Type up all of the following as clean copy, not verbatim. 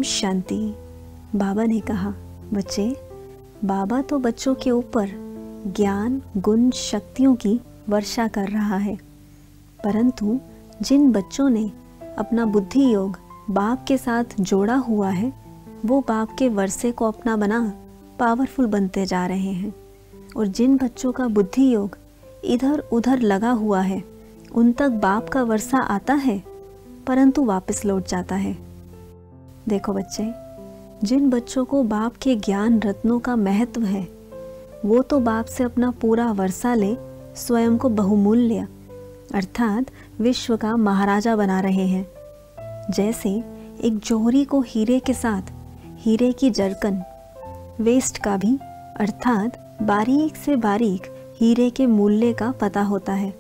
शांति। बाबा ने कहा, बच्चे, बाबा तो बच्चों के ऊपर ज्ञान, गुण, शक्तियों की वर्षा कर रहा है, परंतु जिन बच्चों ने अपना बुद्धि योग बाप के साथ जोड़ा हुआ है, वो बाप के वर्षे को अपना बना पावरफुल बनते जा रहे हैं। और जिन बच्चों का बुद्धि योग इधर उधर लगा हुआ है, उन तक बाप का वर्षा आता है, परंतु वापस लौट जाता है। देखो बच्चे, जिन बच्चों को बाप के ज्ञान रत्नों का महत्व है, वो तो बाप से अपना पूरा वर्षा ले स्वयं को बहुमूल्य अर्थात विश्व का महाराजा बना रहे हैं। जैसे एक जौहरी को हीरे के साथ हीरे की जरकन, वेस्ट का भी अर्थात बारीक से बारीक हीरे के मूल्य का पता होता है,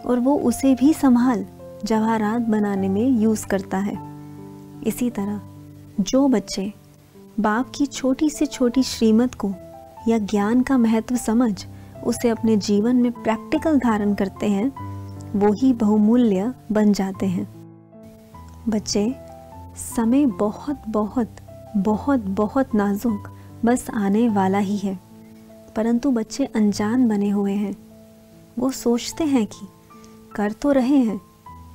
और वो उसे भी संभाल जवाहरात बनाने में यूज़ करता है। इसी तरह जो बच्चे बाप की छोटी से छोटी श्रीमत को या ज्ञान का महत्व समझ उसे अपने जीवन में प्रैक्टिकल धारण करते हैं, वो ही बहुमूल्य बन जाते हैं। बच्चे, समय बहुत बहुत बहुत बहुत नाजुक बस आने वाला ही है, परंतु बच्चे अनजान बने हुए हैं। वो सोचते हैं कि कर तो रहे हैं,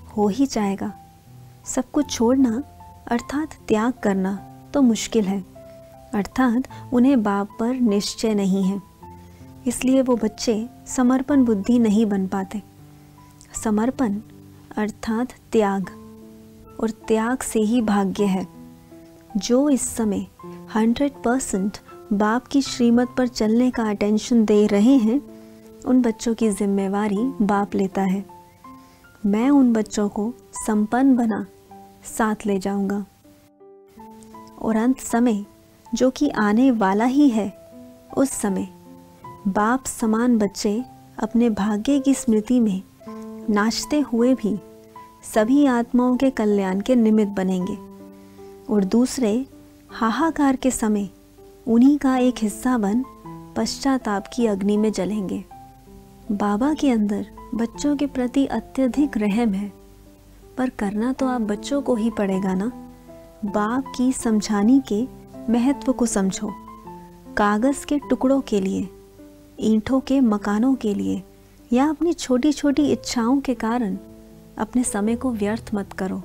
हो ही जाएगा। सब कुछ छोड़ना अर्थात त्याग करना तो मुश्किल है, अर्थात उन्हें बाप पर निश्चय नहीं है, इसलिए वो बच्चे समर्पण बुद्धि नहीं बन पाते। समर्पण अर्थात त्याग, और त्याग से ही भाग्य है। जो इस समय 100% बाप की श्रीमत पर चलने का अटेंशन दे रहे हैं, उन बच्चों की जिम्मेवारी बाप लेता है। मैं उन बच्चों को संपन्न बना साथ ले जाऊंगा, और अंत समय जो कि आने वाला ही है, उस समय बाप समान बच्चे अपने भाग्य की स्मृति में नाचते हुए भी सभी आत्माओं के कल्याण के निमित्त बनेंगे, और दूसरे हाहाकार के समय उन्हीं का एक हिस्सा बन पश्चाताप की अग्नि में जलेंगे। बाबा के अंदर बच्चों के प्रति अत्यधिक रहम है, पर करना तो आप बच्चों को ही पड़ेगा ना। बाप की समझाने के महत्व को समझो। कागज़ के टुकड़ों के लिए, ईंटों के मकानों के लिए या अपनी छोटी छोटी इच्छाओं के कारण अपने समय को व्यर्थ मत करो।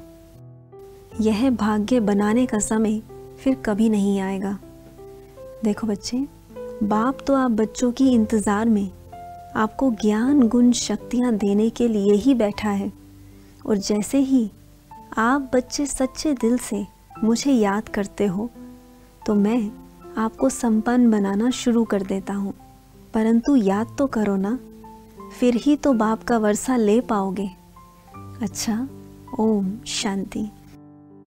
यह भाग्य बनाने का समय फिर कभी नहीं आएगा। देखो बच्चे, बाप तो आप बच्चों की इंतज़ार में आपको ज्ञान, गुण, शक्तियाँ देने के लिए ही बैठा है, और जैसे ही आप बच्चे सच्चे दिल से मुझे याद करते हो, तो मैं आपको संपन्न बनाना शुरू कर देता हूँ। परंतु याद तो करो ना, फिर ही तो बाप का वर्षा ले पाओगे। अच्छा, ओम शांति।